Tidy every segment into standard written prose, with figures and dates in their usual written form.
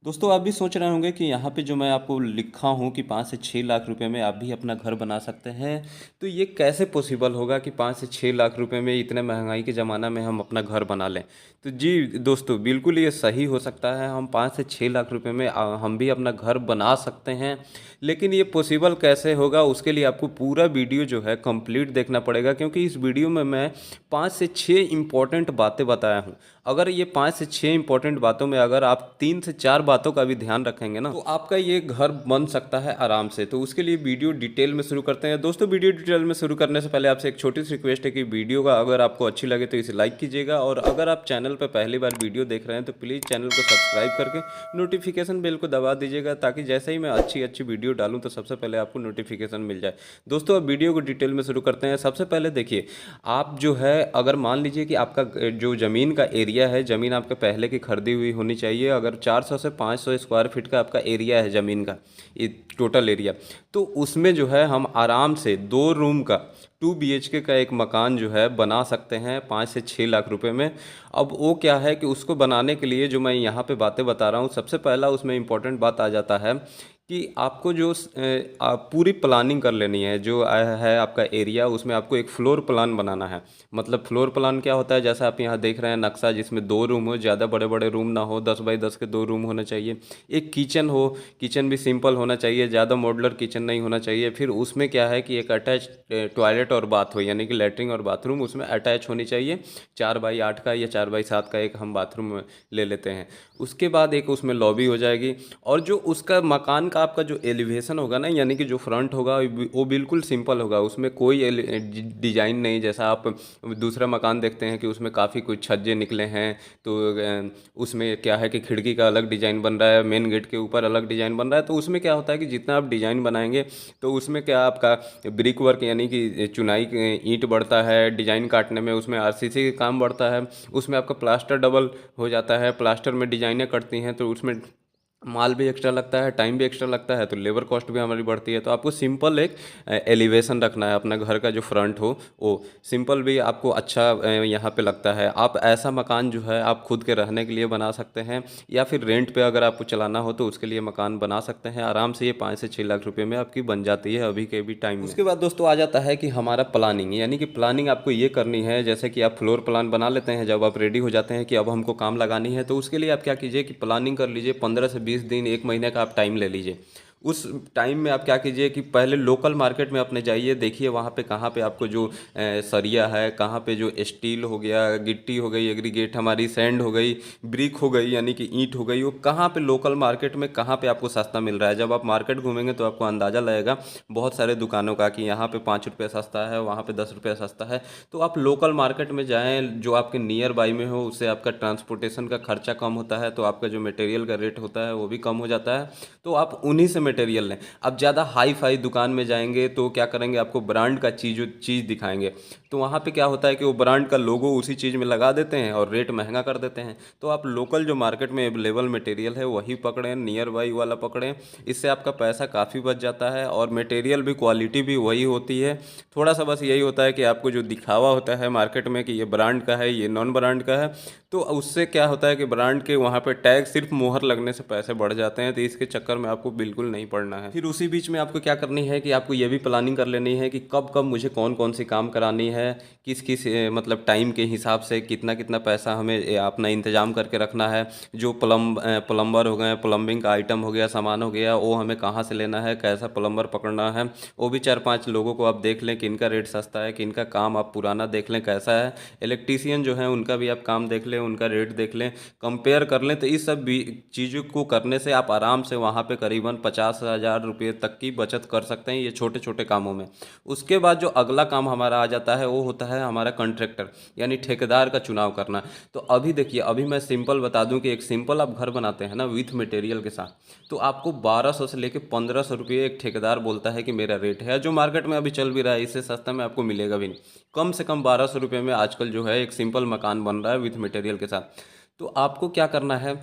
दोस्तों आप भी सोच रहे होंगे कि यहाँ पे जो मैं आपको लिखा हूँ कि 5 से 6 लाख रुपए में आप भी अपना घर बना सकते हैं। तो ये कैसे पॉसिबल होगा कि 5 से 6 लाख रुपए में इतने महंगाई के ज़माना में हम अपना घर बना लें। तो जी दोस्तों बिल्कुल ये सही हो सकता है, हम 5 से 6 लाख रुपए में हम भी अपना घर बना सकते हैं। लेकिन ये पॉसिबल कैसे होगा, उसके लिए आपको पूरा वीडियो जो है कंप्लीट देखना पड़ेगा, क्योंकि इस वीडियो में मैं 5 से 6 इम्पॉर्टेंट बातें बताया हूँ। अगर ये 5 से 6 इंपॉर्टेंट बातों में अगर आप 3 से 4 बातों का भी ध्यान रखेंगे ना, तो आपका ये घर बन सकता है आराम से। तो उसके लिए वीडियो डिटेल में शुरू करते हैं। दोस्तों वीडियो डिटेल में शुरू करने से पहले आपसे एक छोटी सी रिक्वेस्ट है कि वीडियो का अगर आपको अच्छी लगे तो इसे लाइक कीजिएगा, और अगर आप चैनल पर पहली बार वीडियो देख रहे हैं तो प्लीज़ चैनल को सब्सक्राइब करके नोटिफिकेशन बेल को दबा दीजिएगा, ताकि जैसे ही मैं अच्छी अच्छी वीडियो डालूँ तो सबसे पहले आपको नोटिफिकेशन मिल जाए। दोस्तों अब वीडियो को डिटेल में शुरू करते हैं। सबसे पहले देखिए, आप जो है अगर मान लीजिए कि आपका जो ज़मीन का एरिया है, ज़मीन आपके पहले की खरीदी हुई होनी चाहिए। अगर 400 से 500 स्क्वायर फीट का आपका एरिया है ज़मीन का, ये टोटल एरिया, तो उसमें जो है हम आराम से 2 रूम का 2 BHK का एक मकान जो है बना सकते हैं 5 से 6 लाख रुपए में। अब वो क्या है कि उसको बनाने के लिए जो मैं यहाँ पे बातें बता रहा हूँ, सबसे पहला उसमें इम्पोर्टेंट बात आ जाता है कि आपको जो आप पूरी प्लानिंग कर लेनी है। जो है आपका एरिया, उसमें आपको एक फ्लोर प्लान बनाना है। मतलब फ्लोर प्लान क्या होता है, जैसा आप यहाँ देख रहे हैं नक्शा, जिसमें 2 रूम हो, ज़्यादा बड़े बड़े रूम ना हो, 10 बाई 10 के 2 रूम होने चाहिए। एक किचन हो, किचन भी सिंपल होना चाहिए, ज़्यादा मॉड्यूलर किचन नहीं होना चाहिए। फिर उसमें क्या है कि एक अटैच टॉयलेट और बाथ हो, यानी कि लेटरिन और बाथरूम उसमें अटैच होनी चाहिए। 4 बाई 8 का या 4 बाई 7 का एक हम बाथरूम ले लेते हैं। उसके बाद एक उसमें लॉबी हो जाएगी। और जो उसका मकान का आपका जो एलिवेशन होगा ना, यानी कि जो फ्रंट होगा वो बिल्कुल सिंपल होगा। उसमें कोई डिजाइन नहीं, जैसा आप दूसरा मकान देखते हैं कि उसमें काफ़ी कुछ छज्जे निकले हैं। तो उसमें क्या है कि खिड़की का अलग डिज़ाइन बन रहा है, मेन गेट के ऊपर अलग डिज़ाइन बन रहा है। तो उसमें क्या होता है कि जितना आप डिज़ाइन बनाएंगे तो उसमें क्या आपका ब्रिक वर्क यानी कि चुनाई ईंट बढ़ता है, डिज़ाइन काटने में उसमें आरसीसी का काम बढ़ता है। उसमें आपका प्लास्टर डबल हो जाता है, प्लास्टर में डिज़ाइनें कटती हैं तो उसमें माल भी एक्स्ट्रा लगता है, टाइम भी एक्स्ट्रा लगता है, तो लेबर कॉस्ट भी हमारी बढ़ती है। तो आपको सिंपल एक एलिवेशन रखना है अपना घर का, जो फ्रंट हो वो सिंपल भी आपको अच्छा यहाँ पे लगता है। आप ऐसा मकान जो है आप खुद के रहने के लिए बना सकते हैं, या फिर रेंट पे अगर आपको चलाना हो तो उसके लिए मकान बना सकते हैं आराम से। ये 5 से 6 लाख रुपए में आपकी बन जाती है अभी के भी टाइम में। उसके बाद दोस्तों आ जाता है कि हमारा प्लानिंग, यानी कि प्लानिंग आपको ये करनी है, जैसे कि आप फ्लोर प्लान बना लेते हैं, जब आप रेडी हो जाते हैं कि अब हमको काम लगानी है, तो उसके लिए आप क्या कीजिए कि प्लानिंग कर लीजिए। 15 से 20 दिन, 1 महीने का आप टाइम ले लीजिए। उस टाइम में आप क्या कीजिए कि पहले लोकल मार्केट में अपने जाइए, देखिए वहाँ पे कहाँ पे आपको जो सरिया है, कहाँ पे जो स्टील हो गया, गिट्टी हो गई, एग्रीगेट हमारी सैंड हो गई, ब्रिक हो गई यानी कि ईंट हो गई, वो कहाँ पे लोकल मार्केट में कहाँ पे आपको सस्ता मिल रहा है। जब आप मार्केट घूमेंगे तो आपको अंदाज़ा लगेगा बहुत सारे दुकानों का कि यहाँ पे 5 रुपये सस्ता है, वहाँ पे 10 रुपये सस्ता है। तो आप लोकल मार्केट में जाएँ जो आपके नियर बाई में हो, उससे आपका ट्रांसपोर्टेशन का खर्चा कम होता है, तो आपका जो मटेरियल का रेट होता है वो भी कम हो जाता है। तो आप उन्हीं से मटेरियल लें। अब ज़्यादा हाई फाई दुकान में जाएंगे तो क्या करेंगे, आपको ब्रांड का चीज़ दिखाएंगे, तो वहाँ पे क्या होता है कि वो ब्रांड का लोगो उसी चीज़ में लगा देते हैं और रेट महंगा कर देते हैं। तो आप लोकल जो मार्केट में अवेलेबल मटेरियल है वही पकड़ें, नियर बाई वाला पकड़ें। इससे आपका पैसा काफ़ी बच जाता है और मटेरियल भी, क्वालिटी भी वही होती है। थोड़ा सा बस यही होता है कि आपको जो दिखावा होता है मार्केट में कि ये ब्रांड का है, ये नॉन ब्रांड का है, तो उससे क्या होता है कि ब्रांड के वहाँ पे टैग सिर्फ मोहर लगने से पैसे बढ़ जाते हैं। तो इसके चक्कर में आपको बिल्कुल नहीं पड़ना है। फिर उसी बीच में आपको क्या करनी है कि आपको ये भी प्लानिंग कर लेनी है कि कब कब मुझे कौन कौन सी काम करानी है, किस किस मतलब टाइम के हिसाब से कितना कितना पैसा हमें अपना इंतजाम करके रखना है। जो प्लम्बर हो गए, प्लम्बिंग का आइटम हो गया, सामान हो गया, वो हमें कहाँ से लेना है, कैसा प्लम्बर पकड़ना है, वो भी 4-5 लोगों को आप देख लें कि इनका रेट सस्ता है, कि इनका काम आप पुराना देख लें कैसा है। इलेक्ट्रीशियन जो है उनका भी आप काम देख लें, उनका रेट देख लें, कंपेयर कर लें। तो इस सब भी चीज़ों को करने से आप आराम से वहाँ पे करीबन 50,000 रुपये तक की बचत कर सकते हैं, ये छोटे छोटे कामों में। उसके बाद जो अगला काम हमारा आ जाता है वो होता है हमारा कॉन्ट्रैक्टर, यानी ठेकेदार का चुनाव करना। तो अभी देखिए, अभी मैं सिंपल बता दूं कि एक सिंपल आप घर बनाते हैं ना विथ मटेरियल के साथ, तो आपको 1200 से लेके 1500 रुपये एक ठेकेदार बोलता है कि मेरा रेट है, जो मार्केट में अभी चल भी रहा है, इससे सस्ता में आपको मिलेगा भी नहीं। कम से कम 1200 रुपये में आजकल जो है एक सिंपल मकान बन रहा है विथ मटेरियल के साथ। तो आपको क्या करना है,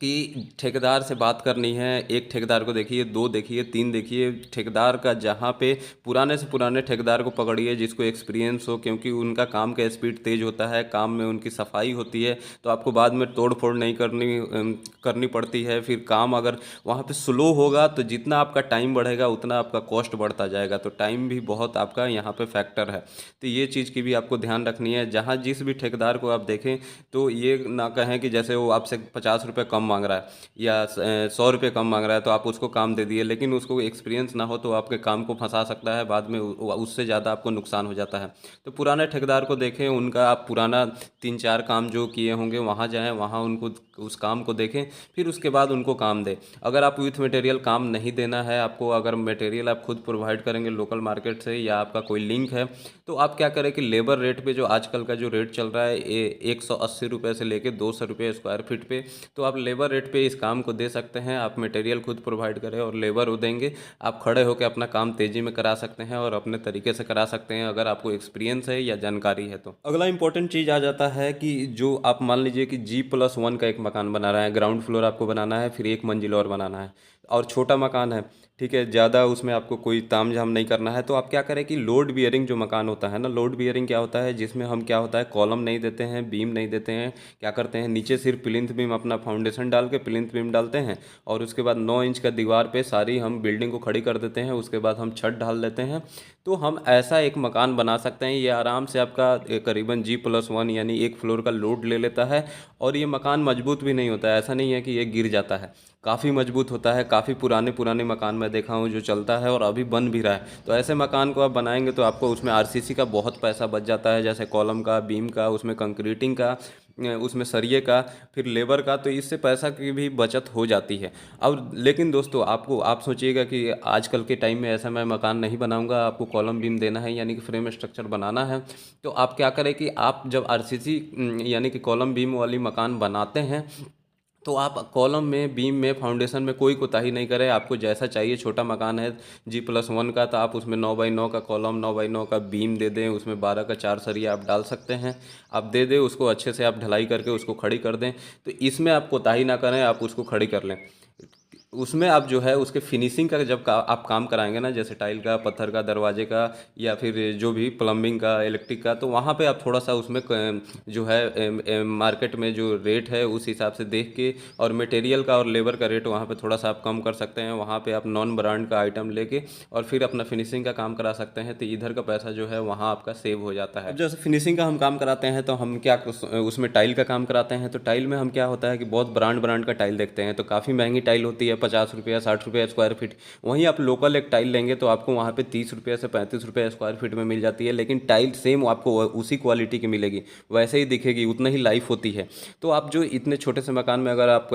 कि ठेकेदार से बात करनी है, एक ठेकेदार को देखिए, दो देखिए, तीन देखिए, ठेकेदार का जहाँ पे पुराने से पुराने ठेकेदार को पकड़िए जिसको एक्सपीरियंस हो, क्योंकि उनका काम का स्पीड तेज़ होता है, काम में उनकी सफाई होती है, तो आपको बाद में तोड़ फोड़ नहीं करनी पड़ती है। फिर काम अगर वहाँ पे स्लो होगा तो जितना आपका टाइम बढ़ेगा उतना आपका कॉस्ट बढ़ता जाएगा, तो टाइम भी बहुत आपका यहाँ पे फैक्टर है। तो ये चीज़ की भी आपको ध्यान रखनी है। जहाँ जिस भी ठेकेदार को आप देखें तो ये ना कहें कि जैसे वो आपसे 50 रुपये कम मांग रहा है या 100 रुपये कम मांग रहा है तो आप उसको काम दे दिए, लेकिन उसको एक्सपीरियंस ना हो तो आपके काम को फंसा सकता है, बाद में उससे ज़्यादा आपको नुकसान हो जाता है। तो पुराने ठेकेदार को देखें, उनका आप पुराना 3-4 काम जो किए होंगे वहाँ जाएँ, वहाँ उनको उस काम को देखें, फिर उसके बाद उनको काम दें। अगर आप विथ मटेरियल काम नहीं देना है आपको, अगर मटेरियल आप खुद प्रोवाइड करेंगे लोकल मार्केट से या आपका कोई लिंक है, तो आप क्या करें कि लेबर रेट पे जो आजकल का जो रेट चल रहा है 180 रुपये से लेके 200 रुपये स्क्वायर फीट पे, तो आप लेबर रेट पे इस काम को दे सकते हैं। आप मटेरियल खुद प्रोवाइड करें और लेबर वो देंगे, आप खड़े होकर अपना काम तेज़ी में करा सकते हैं और अपने तरीके से करा सकते हैं, अगर आपको एक्सपीरियंस है या जानकारी है तो। अगला इंपॉर्टेंट चीज़ आ जाता है कि जो आप मान लीजिए कि G+1 का एक मकान बना रहे हैं, ग्राउंड फ्लोर आपको बनाना है, फिर एक मंजिल और बनाना है और छोटा मकान है, ठीक है, ज़्यादा उसमें आपको कोई तामझाम नहीं करना है, तो आप क्या करें कि लोड बियरिंग जो मकान होता है ना, लोड बियरिंग क्या होता है, जिसमें हम क्या होता है कॉलम नहीं देते हैं, बीम नहीं देते हैं, क्या करते हैं नीचे सिर्फ प्लिंथ बीम अपना फाउंडेशन डाल के प्लिंथ बीम डालते हैं और उसके बाद 9 इंच का दीवार पे सारी हम बिल्डिंग को खड़ी कर देते हैं, उसके बाद हम छत ढाल देते हैं। तो हम ऐसा एक मकान बना सकते हैं, ये आराम से आपका करीबन G+1 यानी एक फ्लोर का लोड ले लेता है और ये मकान मजबूत भी नहीं होता है, ऐसा नहीं है कि ये गिर जाता है, काफ़ी मजबूत होता है। काफ़ी पुराने पुराने मकान मैं देखा हूँ जो चलता है और अभी बन भी रहा है। तो ऐसे मकान को आप बनाएंगे तो आपको उसमें आरसीसी का बहुत पैसा बच जाता है, जैसे कॉलम का, बीम का, उसमें कंक्रीटिंग का, उसमें सरिये का, फिर लेबर का, तो इससे पैसा की भी बचत हो जाती है। अब लेकिन दोस्तों आप सोचिएगा कि आजकल के टाइम में ऐसा मैं मकान नहीं बनाऊंगा, आपको कॉलम बीम देना है यानी कि फ्रेम स्ट्रक्चर बनाना है, तो आप क्या करें कि आप जब आरसीसी यानी कि कॉलम बीम वाली मकान बनाते हैं तो आप कॉलम में, बीम में, फाउंडेशन में कोई कोताही नहीं करें। आपको जैसा चाहिए, छोटा मकान है G+1 का, तो आप उसमें 9x9 का कॉलम, 9x9 का बीम दे दें, उसमें 12 का 4 सरिया आप डाल सकते हैं, आप दे दें उसको, अच्छे से आप ढलाई करके उसको खड़ी कर दें। तो इसमें आप कोताही ना करें, आप उसको खड़ी कर लें। उसमें आप जो है उसके फिनिशिंग का जब आप काम कराएंगे ना, जैसे टाइल का, पत्थर का, दरवाजे का या फिर जो भी प्लम्बिंग का, इलेक्ट्रिक का, तो वहाँ पे आप थोड़ा सा उसमें जो है मार्केट में जो रेट है उस हिसाब से देख के, और मटेरियल का और लेबर का रेट वहाँ पे थोड़ा सा आप कम कर सकते हैं। वहाँ पे आप नॉन ब्रांड का आइटम लेके और फिर अपना फिनिशिंग का काम करा सकते हैं, तो इधर का पैसा जो है वहाँ आपका सेव हो जाता है। अब जैसे फिनिशिंग का हम काम कराते हैं तो हम क्या उसमें टाइल का काम कराते हैं, तो टाइल में हम क्या होता है कि बहुत ब्रांड ब्रांड का टाइल देखते हैं, तो काफ़ी महंगी टाइल होती है, 50 रुपया 60 रुपया स्क्वायर फीट। वहीं आप लोकल एक टाइल लेंगे तो आपको वहाँ पे 30 रुपये से 35 रुपये स्क्वायर फीट में मिल जाती है, लेकिन टाइल सेम आपको उसी क्वालिटी की मिलेगी, वैसे ही दिखेगी, उतना ही लाइफ होती है। तो आप जो इतने छोटे से मकान में अगर आप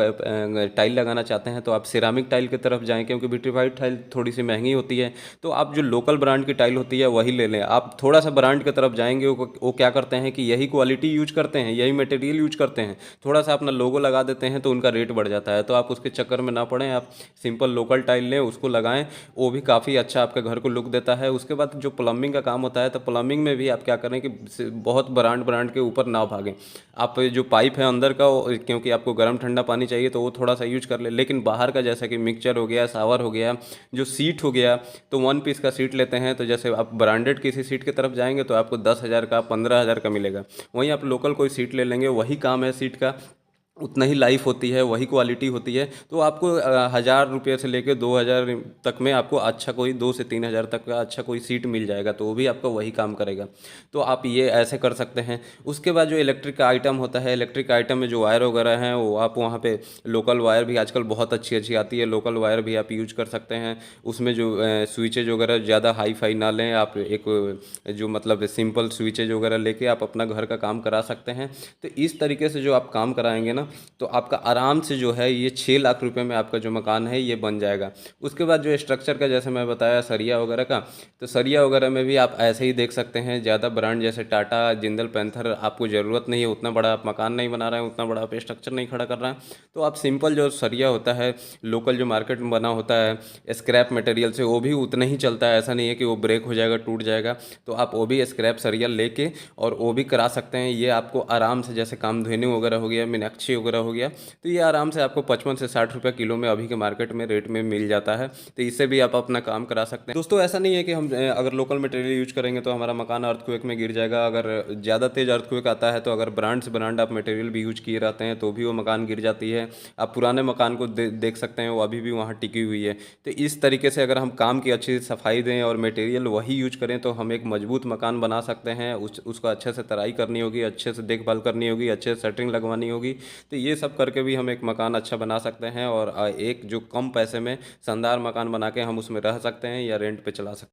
टाइल लगाना चाहते हैं तो आप सिरामिक टाइल की तरफ जाएँ, क्योंकि विट्रीफाइड टाइल थोड़ी सी महंगी होती है। तो आप जो लोकल ब्रांड की टाइल होती है वही ले लें। आप थोड़ा सा ब्रांड की तरफ जाएंगे, वो क्या करते हैं कि यही क्वालिटी यूज करते हैं, यही मटेरियल यूज करते हैं, थोड़ा सा अपना लोगो लगा देते हैं तो उनका रेट बढ़ जाता है। तो आप उसके चक्कर में ना पड़ें, आप सिंपल लोकल टाइल लें, उसको लगाएं, वो भी काफ़ी अच्छा आपके घर को लुक देता है। उसके बाद जो प्लम्बिंग का काम होता है, तो प्लम्बिंग में भी आप क्या करें कि बहुत ब्रांड ब्रांड के ऊपर ना भागें। आप जो पाइप है अंदर का, क्योंकि आपको गर्म ठंडा पानी चाहिए तो वो थोड़ा सा यूज कर ले, लेकिन बाहर का जैसा कि मिक्सचर हो गया, सावर हो गया, जो सीट हो गया, तो 1 पीस का सीट लेते हैं, तो जैसे आप ब्रांडेड किसी सीट की तरफ जाएंगे तो आपको 10,000 का, 15,000 का मिलेगा। वहीं आप लोकल कोई सीट ले लेंगे, वही काम है सीट का, उतना ही लाइफ होती है, वही क्वालिटी होती है, तो आपको 1,000 रुपये से लेकर 2,000 तक में आपको अच्छा कोई 2 से 3 हज़ार तक का अच्छा कोई सीट मिल जाएगा, तो वो भी आपका वही काम करेगा। तो आप ये ऐसे कर सकते हैं। उसके बाद जो इलेक्ट्रिक का आइटम होता है, इलेक्ट्रिक आइटम में जो वायर वगैरह हैं वो आप वहाँ पे लोकल वायर भी आजकल बहुत अच्छी अच्छी आती है, लोकल वायर भी आप यूज कर सकते हैं। उसमें जो स्विचेज वगैरह ज़्यादा हाई फाई ना लें, आप एक जो मतलब सिंपल स्विचेज वगैरह लेके आप अपना घर का काम करा सकते हैं। तो इस तरीके से जो आप काम कराएंगे ना, तो आपका आराम से जो है ये 6 लाख रुपए में आपका जो मकान है ये बन जाएगा। उसके बाद जो स्ट्रक्चर का, जैसे मैं बताया सरिया वगैरह का, तो सरिया वगैरह में भी आप ऐसे ही देख सकते हैं, ज़्यादा ब्रांड जैसे टाटा, जिंदल, पैंथर आपको ज़रूरत नहीं है, उतना बड़ा आप मकान नहीं बना रहे हैं, उतना बड़ा आप स्ट्रक्चर नहीं खड़ा कर रहे हैं, तो आप सिंपल जो सरिया होता है लोकल जो मार्केट में बना होता है स्क्रैप मटेरियल से, वो भी उतना ही चलता है, ऐसा नहीं है कि वो ब्रेक हो जाएगा, टूट जाएगा, तो आप वो भी स्क्रैप सरिया लेके और वो भी करा सकते हैं। ये आपको आराम से, जैसे कामधेनु वगैरह हो गया, मीनाक्षी वगैरह हो गया, तो ये आराम से आपको 55 से 60 रुपये किलो में अभी के मार्केट में रेट में मिल जाता है। तो इससे भी आप अपना काम करा सकते हैं। दोस्तों ऐसा नहीं है कि हम अगर लोकल मटेरियल यूज करेंगे तो हमारा मकान अर्थक्वेक में गिर जाएगा। अगर ज़्यादा तेज़ अर्थक्वेक आता है तो अगर ब्रांड से ब्रांड आप मटेरियल भी यूज किए रहते हैं तो भी वो मकान गिर जाती है। आप पुराने मकान को देख सकते हैं, वो अभी भी वहाँ टिकी हुई है। तो इस तरीके से अगर हम काम की अच्छी सफाई दें और मटेरियल वही यूज करें तो हम एक मजबूत मकान बना सकते हैं। उसको अच्छे से तराई करनी होगी, अच्छे से देखभाल करनी होगी, अच्छे से शटरिंग लगवानी होगी। तो ये सब करके भी हम एक मकान अच्छा बना सकते हैं और एक जो कम पैसे में शानदार मकान बना के हम उसमें रह सकते हैं या रेंट पे चला सकते हैं।